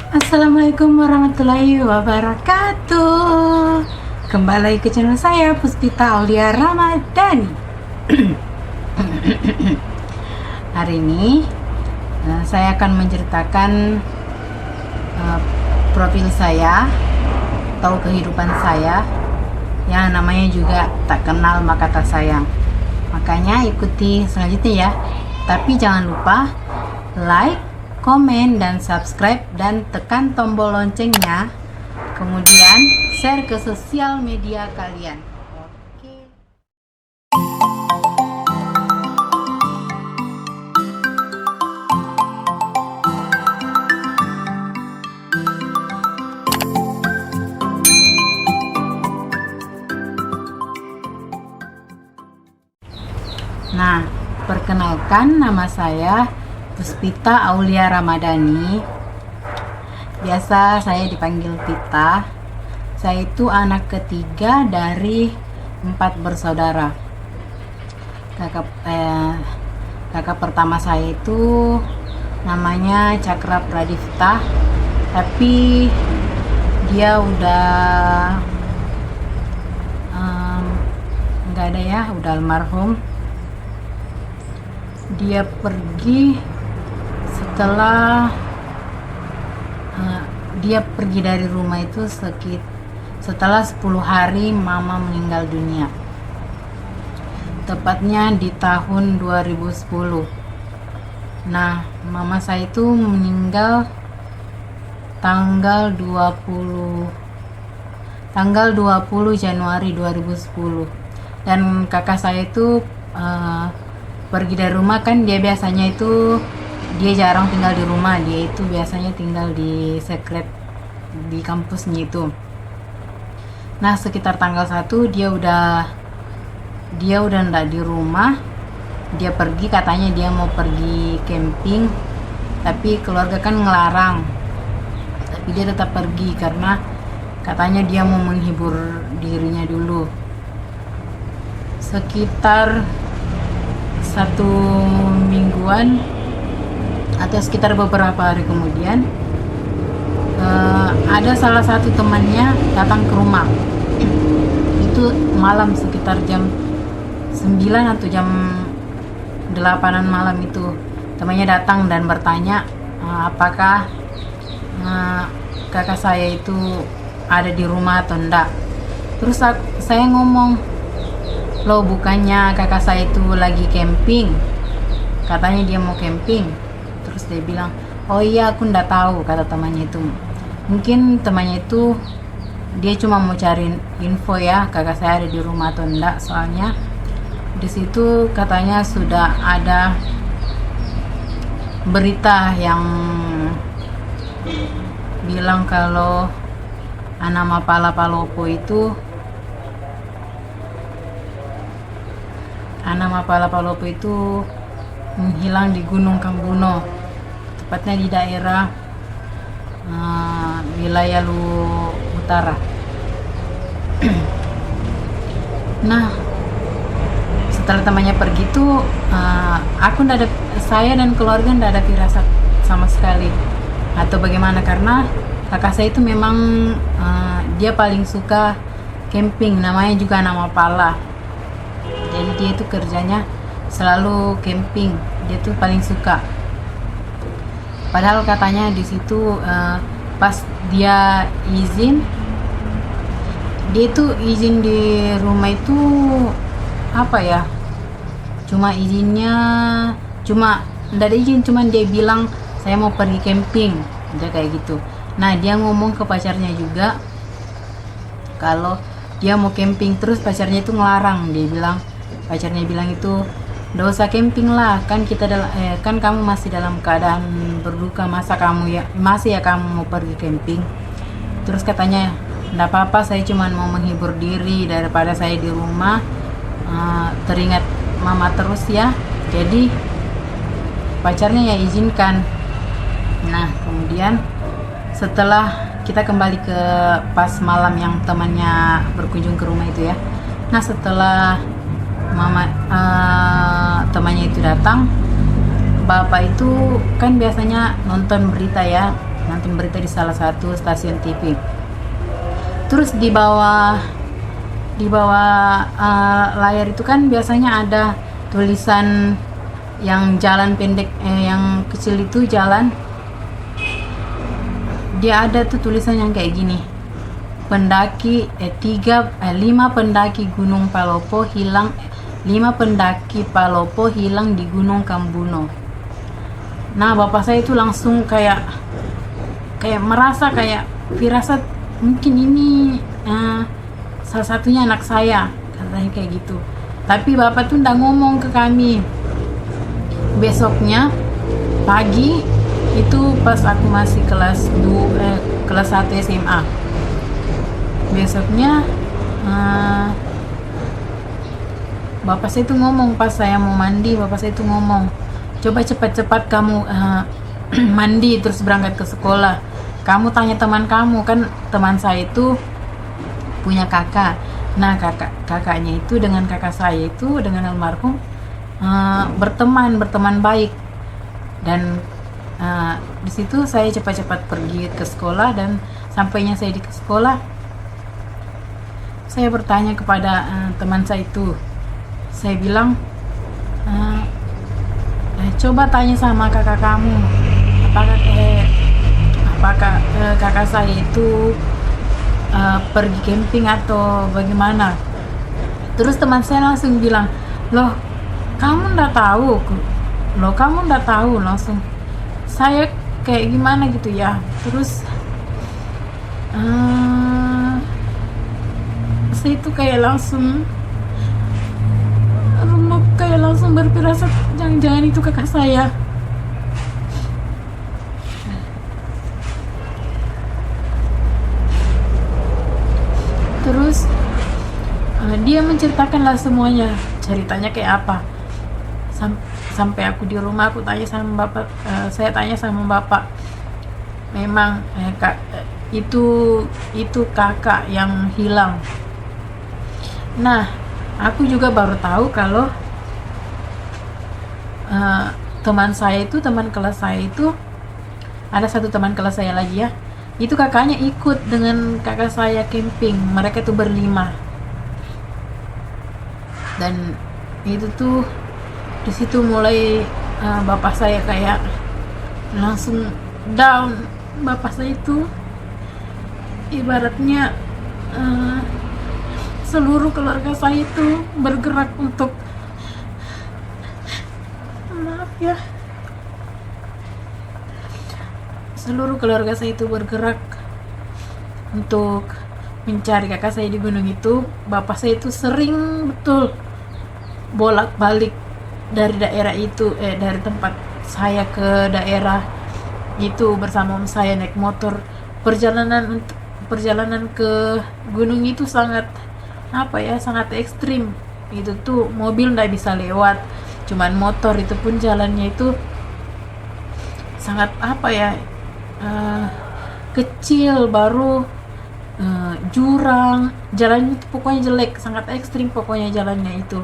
Assalamualaikum warahmatullahi wabarakatuh. Kembali lagi ke channel saya, Puspita Aulia Ramadhani. Hari ini saya akan menceritakan profil saya atau kehidupan saya yang namanya juga tak kenal maka tak sayang. Makanya ikuti selanjutnya ya. Tapi jangan lupa like, komen, dan subscribe, dan tekan tombol loncengnya. Kemudian share ke sosial media kalian. Oke. Nah, perkenalkan, nama saya Puspita Aulia Ramadhani. Biasa saya dipanggil Tita. Saya itu anak ketiga dari 4 bersaudara. Kakak pertama saya itu namanya Cakra Pradipta, tapi dia udah nggak ada ya, udah almarhum. Dia pergi setelah dia pergi dari rumah itu setelah 10 hari mama meninggal dunia, tepatnya di tahun 2010. Nah, mama saya itu meninggal tanggal 20 Januari 2010. Dan kakak saya itu pergi dari rumah, kan dia biasanya itu dia jarang tinggal di rumah, dia itu biasanya tinggal di sekret di kampusnya itu. Nah, sekitar tanggal 1 dia udah ndak di rumah. Dia pergi, katanya dia mau pergi camping, tapi keluarga kan ngelarang, tapi dia tetap pergi karena katanya dia mau menghibur dirinya dulu. Sekitar 1 mingguan atau sekitar beberapa hari kemudian, ada salah satu temannya datang ke rumah. Itu malam sekitar jam 9 atau jam 8-an malam itu temannya datang dan bertanya apakah kakak saya itu ada di rumah atau enggak. Terus saya ngomong, loh, bukannya kakak saya itu lagi camping, katanya dia mau camping. Terus dia bilang, oh iya, aku ndak tahu, kata temannya itu. Mungkin temannya itu dia cuma mau cari info ya, kakak saya ada di rumah atau enggak. Soalnya di situ katanya sudah ada berita yang bilang kalau Anama Palapalopo itu menghilang di Gunung Kambuno, tepatnya di daerah wilayah Utara. Nah, setelah temannya pergi tuh saya dan keluarga ndak ada firasat sama sekali atau bagaimana, karena kakak saya itu memang dia paling suka camping, namanya juga nama Pala. Jadi dia itu kerjanya selalu camping, dia tuh paling suka. Padahal katanya di situ pas dia izin di rumah itu apa ya? Cuma nggak ada izin, cuman dia bilang saya mau pergi camping, dia kayak gitu. Nah, dia ngomong ke pacarnya juga kalau dia mau camping, terus pacarnya itu ngelarang. Pacarnya bilang itu, nggak usah camping lah, kan kan kamu masih dalam keadaan berduka, masih ya kamu mau pergi camping. Terus katanya, nggak apa-apa, saya cuma mau menghibur diri daripada saya di rumah teringat mama terus ya. Jadi pacarnya ya izinkan. Nah, kemudian setelah kita kembali ke pas malam yang temannya berkunjung ke rumah itu ya. Nah, setelah temannya itu datang, bapak itu kan biasanya nonton berita ya, nonton berita di salah satu stasiun TV. Terus di bawah layar itu kan biasanya ada tulisan yang jalan pendek, yang kecil itu jalan, dia ada tuh tulisan yang kayak gini, 5 pendaki Gunung Palopo hilang, 5 pendaki Palopo hilang di Gunung Kambuno. Nah, bapak saya itu langsung kayak merasa kayak firasat, mungkin ini salah satunya anak saya, katanya kayak gitu. Tapi bapak tuh nggak ngomong ke kami. Besoknya pagi itu pas aku masih kelas 1 SMA. Besoknya bapak saya itu ngomong, pas saya mau mandi, bapak saya itu ngomong, coba cepat-cepat kamu mandi terus berangkat ke sekolah. Kamu tanya teman kamu, kan teman saya itu punya kakak. Nah, kakaknya itu dengan kakak saya itu, dengan almarhum, berteman baik. Dan di situ saya cepat-cepat pergi ke sekolah, dan sampainya saya di sekolah, saya bertanya kepada teman saya itu. Saya bilang, coba tanya sama kakak kamu, apakah kakak saya itu pergi camping atau bagaimana. Terus teman saya langsung bilang, loh kamu nggak tahu, langsung saya kayak gimana gitu ya. Terus saya itu kayak langsung berfirasat, jangan-jangan itu kakak saya. Terus dia menceritakanlah semuanya, ceritanya kayak apa. Sampai aku di rumah, aku tanya sama bapak, saya tanya sama bapak, memang itu kakak yang hilang. Nah, aku juga baru tahu kalau teman kelas saya itu, ada satu teman kelas saya lagi ya, itu kakaknya ikut dengan kakak saya camping. Mereka tuh berlima, dan itu tuh di situ mulai bapak saya kayak langsung down. Bapak saya itu ibaratnya seluruh keluarga saya itu bergerak untuk, maaf ya, seluruh keluarga saya itu bergerak untuk mencari kakak saya di gunung itu. Bapak saya itu sering betul bolak-balik dari daerah itu, dari tempat saya ke daerah itu bersama om saya naik motor. Perjalanan ke gunung itu sangat sangat ekstrim. Itu tuh mobil nggak bisa lewat, cuman motor, itu pun jalannya itu sangat kecil, baru jurang, jalannya itu pokoknya jelek, sangat ekstrim pokoknya jalannya itu.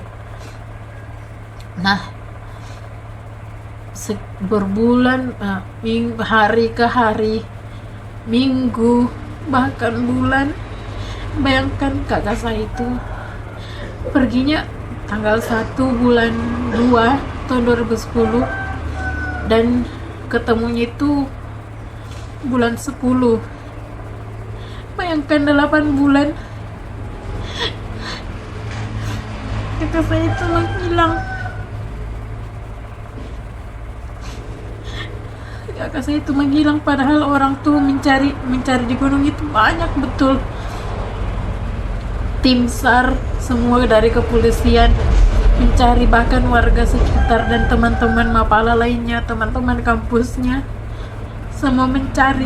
Nah, berbulan, hari ke hari, minggu, bahkan bulan. Bayangkan kakak saya itu perginya tanggal 1 bulan 2 tahun 2010, dan ketemunya itu bulan 10. Bayangkan 8 bulan kakak saya itu menghilang. Kakak saya itu menghilang, padahal orang tuh mencari di gunung itu banyak betul. Tim SAR semua dari kepolisian mencari, bahkan warga sekitar dan teman-teman Mapala lainnya, teman-teman kampusnya, semua mencari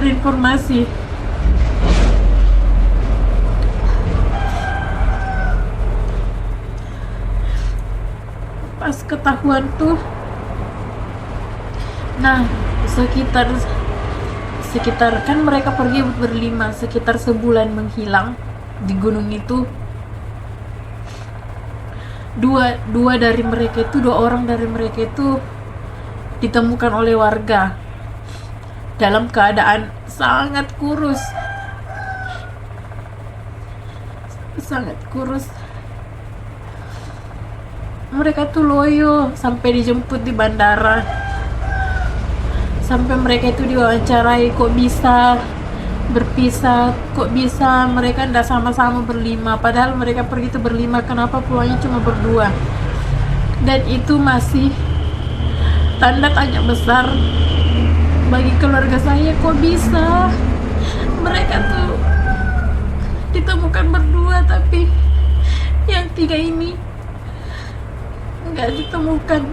informasi. Pas ketahuan tuh, nah sekitar kan mereka pergi berlima, sekitar sebulan menghilang di gunung itu. Dua orang dari mereka itu ditemukan oleh warga. dalam keadaan sangat kurus, sangat kurus. Mereka tuh loyo sampai dijemput di bandara, sampai mereka itu diwawancarai, kok bisa berpisah, kok bisa mereka ndak sama-sama berlima, padahal mereka pergi itu berlima, kenapa pulangnya cuma berdua? Dan itu masih tanda tanya besar bagi keluarga saya, kok bisa mereka tuh ditemukan berdua tapi yang tiga ini nggak ditemukan.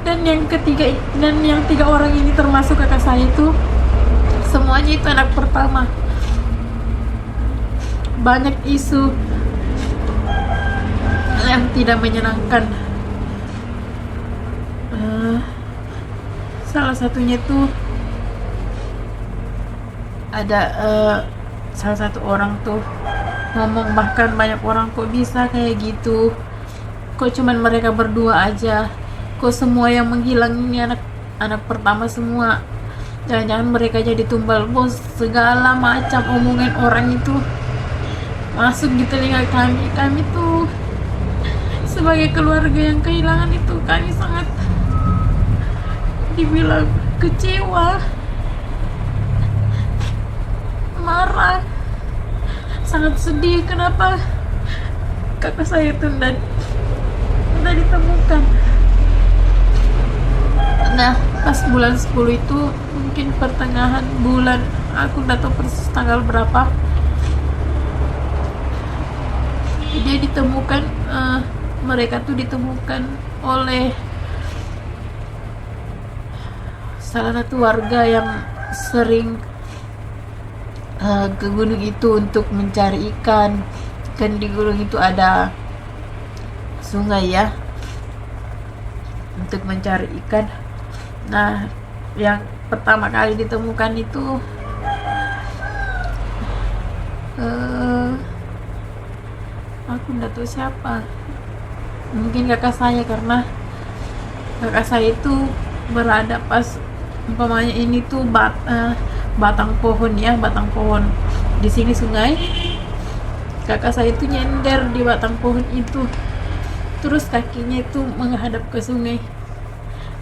Dan yang tiga orang ini termasuk kakak saya itu semuanya itu anak pertama. Banyak isu yang tidak menyenangkan. Salah satunya itu ada salah satu orang tuh ngomong, bahkan banyak orang, kok bisa kayak gitu, kok cuman mereka berdua aja, kok semua yang menghilang ini anak pertama semua, jangan-jangan mereka jadi tumbal bos. Segala macam omongan orang itu masuk di telinga kami tuh sebagai keluarga yang kehilangan itu, kami sangat dibilang kecewa, marah, sangat sedih kenapa kakak saya itu tidak ditemukan. Nah, pas bulan 10 itu, mungkin pertengahan bulan, aku nggak tahu persis tanggal berapa, dia ditemukan. Mereka tuh ditemukan oleh salah satu warga yang sering ke gunung itu untuk mencari ikan. Kan di gunung itu ada sungai ya, untuk mencari ikan. Nah, yang pertama kali ditemukan itu aku nggak tahu siapa, mungkin kakak saya, karena kakak saya itu berada pas umpamanya ini tuh batang pohon ya, batang pohon di sini sungai, kakak saya itu nyender di batang pohon itu, terus kakinya itu menghadap ke sungai,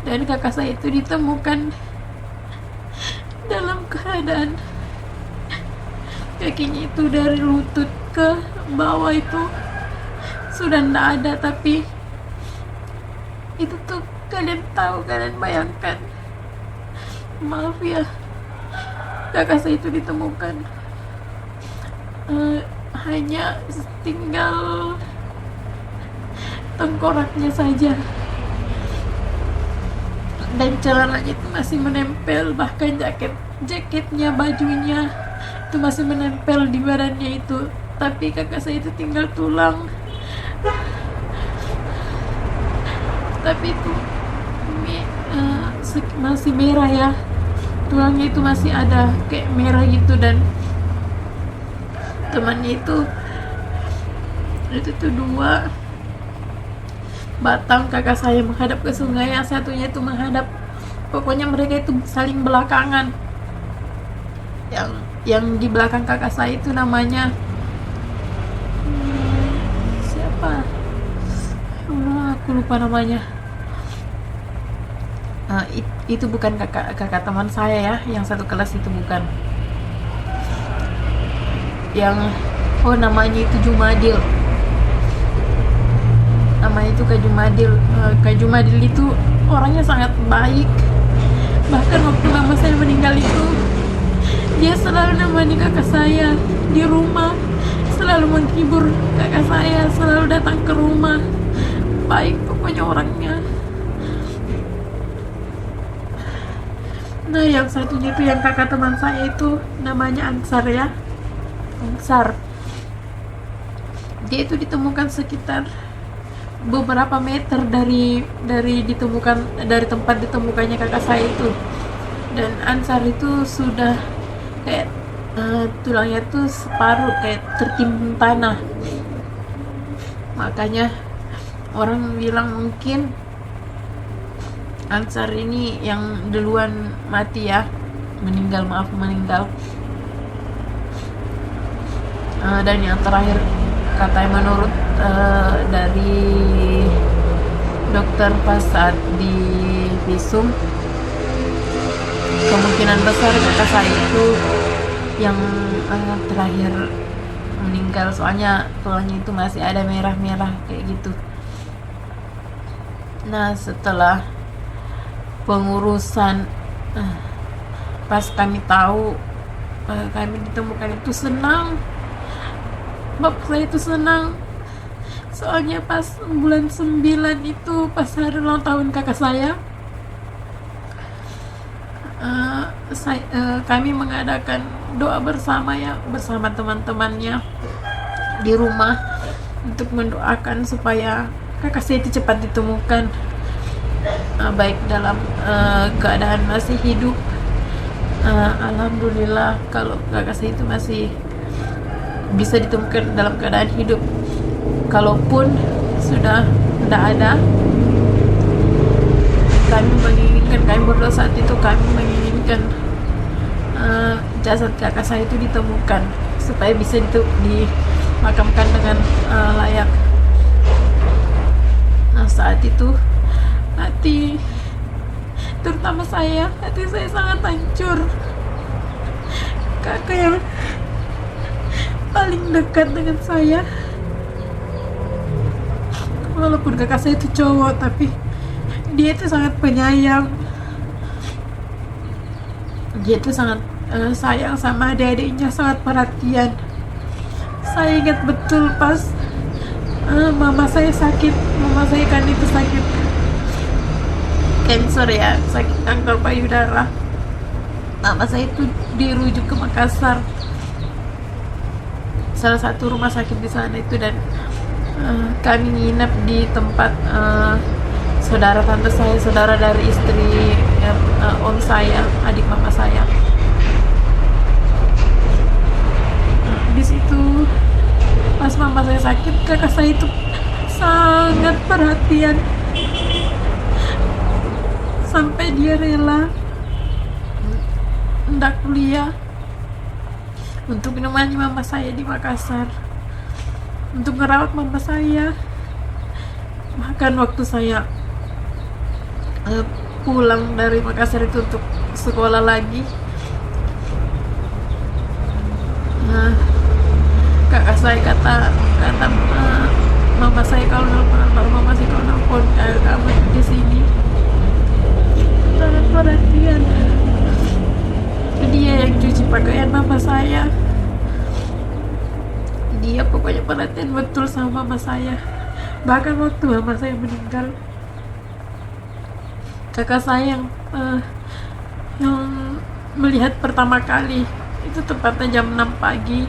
dan kakak saya itu ditemukan dalam keadaan kakinya itu dari lutut ke bawah itu sudah ndak ada. Tapi itu tuh kalian bayangkan, maaf ya, kakak saya itu ditemukan hanya tinggal tengkoraknya saja, dan celananya itu masih menempel, bahkan jaketnya, bajunya itu masih menempel di badannya itu. Tapi kakak saya itu tinggal tulang, tapi itu masih merah ya, tulangnya itu masih ada kayak merah gitu. Dan temannya itu tuh dua batang kakak saya menghadap ke sungai, yang satunya itu menghadap, pokoknya mereka itu saling belakangan. Yang di belakang kakak saya itu namanya siapa? Aku lupa namanya. Itu bukan kakak teman saya ya, yang satu kelas itu bukan. Namanya itu Jumadil. Namanya itu Kak Jumadil. Kak Jumadil itu orangnya sangat baik. Bahkan waktu mama saya meninggal itu, dia selalu nemani kakak saya di rumah, selalu menghibur kakak saya, selalu datang ke rumah. Baik pokoknya orangnya. Nah, yang satunya itu yang kakak teman saya itu namanya Ansar ya. Ansar. Dia itu ditemukan sekitar beberapa meter dari tempat ditemukannya kakak saya itu. Dan Ansar itu sudah kayak tulangnya tuh separuh kayak tertimbun tanah. Makanya orang bilang mungkin Ansar ini yang duluan mati ya, meninggal. Dan yang terakhir, katanya menurut dari dokter pas saat di visum, kemungkinan besar kakak saya itu yang terakhir meninggal, soalnya tulangnya itu masih ada merah-merah kayak gitu. Nah, setelah pengurusan, pas kami tahu kami ditemukan, itu senang. Bapak saya itu senang, soalnya pas bulan 9 itu pas hari ulang tahun kakak saya, kami mengadakan doa bersama bersama teman-temannya di rumah untuk mendoakan supaya kakak saya itu cepat ditemukan, baik dalam keadaan masih hidup. Alhamdulillah kalau kakak saya itu masih bisa ditemukan dalam keadaan hidup. Kalaupun sudah tidak ada, kami berdoa saat itu, kami menginginkan jasad kakak saya itu ditemukan supaya bisa dimakamkan dengan layak. Nah, saat itu terutama hati saya sangat hancur. Kakak yang paling dekat dengan saya, walaupun kakak saya itu cowok, tapi dia itu sangat penyayang. Dia itu sangat sayang sama adik-adiknya, sangat perhatian. Saya ingat betul pas mama saya sakit. Mama saya kan itu sakit cancer ya, sakit kanker payudara. Mama saya itu dirujuk ke Makassar, salah satu rumah sakit di sana itu, dan kami nginep di tempat saudara tante saya, saudara dari istri om saya, adik mama saya. Di situ pas mama saya sakit, kakak saya itu sangat perhatian, sampai dia rela hendak kuliah untuk menemani mama saya di Makassar, untuk merawat mama saya. Bahkan waktu saya pulang dari Makassar itu untuk sekolah lagi, kakak saya kata mama saya, kalau nelpon kamu di sini, sangat perhatian. Dia yang cuci pakaian mama saya, dia pokoknya perhatian betul sama mama saya. Bahkan waktu mama saya meninggal, kakak saya yang melihat pertama kali itu tepatnya jam 6 pagi.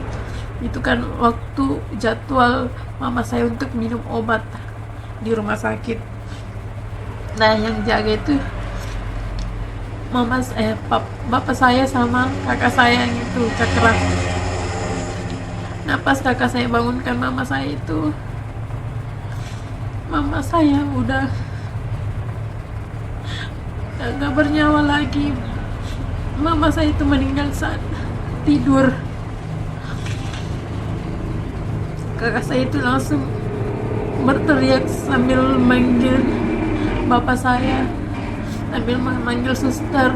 Itu kan waktu jadwal mama saya untuk minum obat di rumah sakit. Nah, yang jaga itu bapak saya sama kakak saya yang itu, Cakra. Nah, pas kakak saya bangunkan mama saya itu, mama saya udah gak bernyawa lagi. Mama saya itu meninggal saat tidur. Kakak saya itu langsung berteriak sambil manggil bapak saya, sambil memanggil suster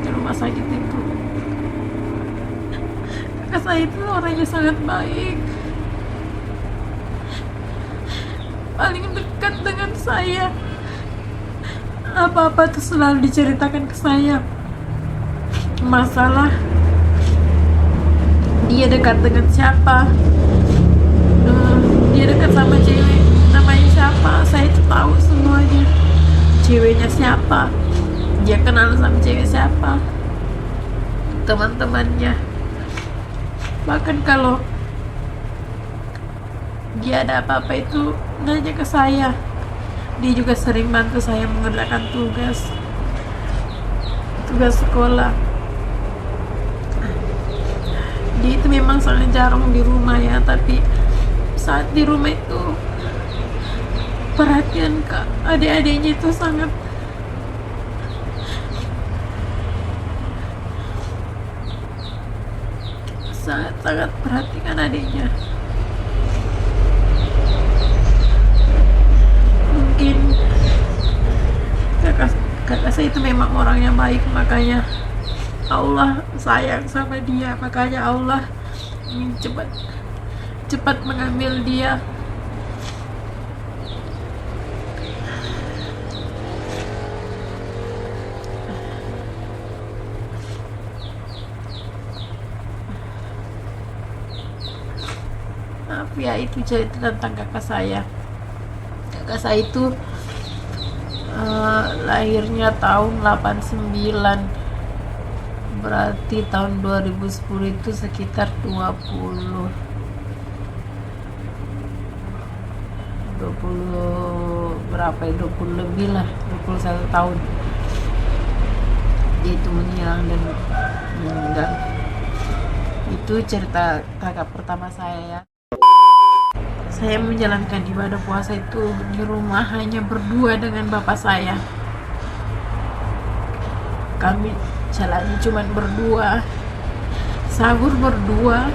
di rumah sakit itu. Kakak saya itu orangnya sangat baik, paling dekat dengan saya. Apa-apa tuh selalu diceritakan ke saya. Masalah dia dekat dengan siapa, dia dekat sama cewek namanya siapa, saya itu tahu semuanya. Ceweknya siapa, dia kenal sama cewek siapa, teman-temannya. Bahkan kalau dia ada apa-apa itu nanya ke saya. Dia juga sering bantu saya mengerjakan tugas sekolah. Dia itu memang sangat jarang di rumah ya, tapi saat di rumah itu perhatian ke adik-adiknya itu sangat sangat-sangat perhatikan adiknya. Mungkin kakak saya itu memang orang yang baik, makanya Allah sayang sama dia, makanya Allah ingin cepat mengambil dia. Maaf ya, itu cerita tentang kakak saya. Kakak saya itu lahirnya tahun 89, berarti tahun 2010 itu sekitar 20 berapa ya, 20 lebih lah, 21 tahun dia itu menghilang dan meninggal. Itu cerita kakak pertama saya ya. Saya menjalankan ibadah puasa itu di rumah hanya berdua dengan bapak saya. Kami jalannya cuma berdua, sahur berdua,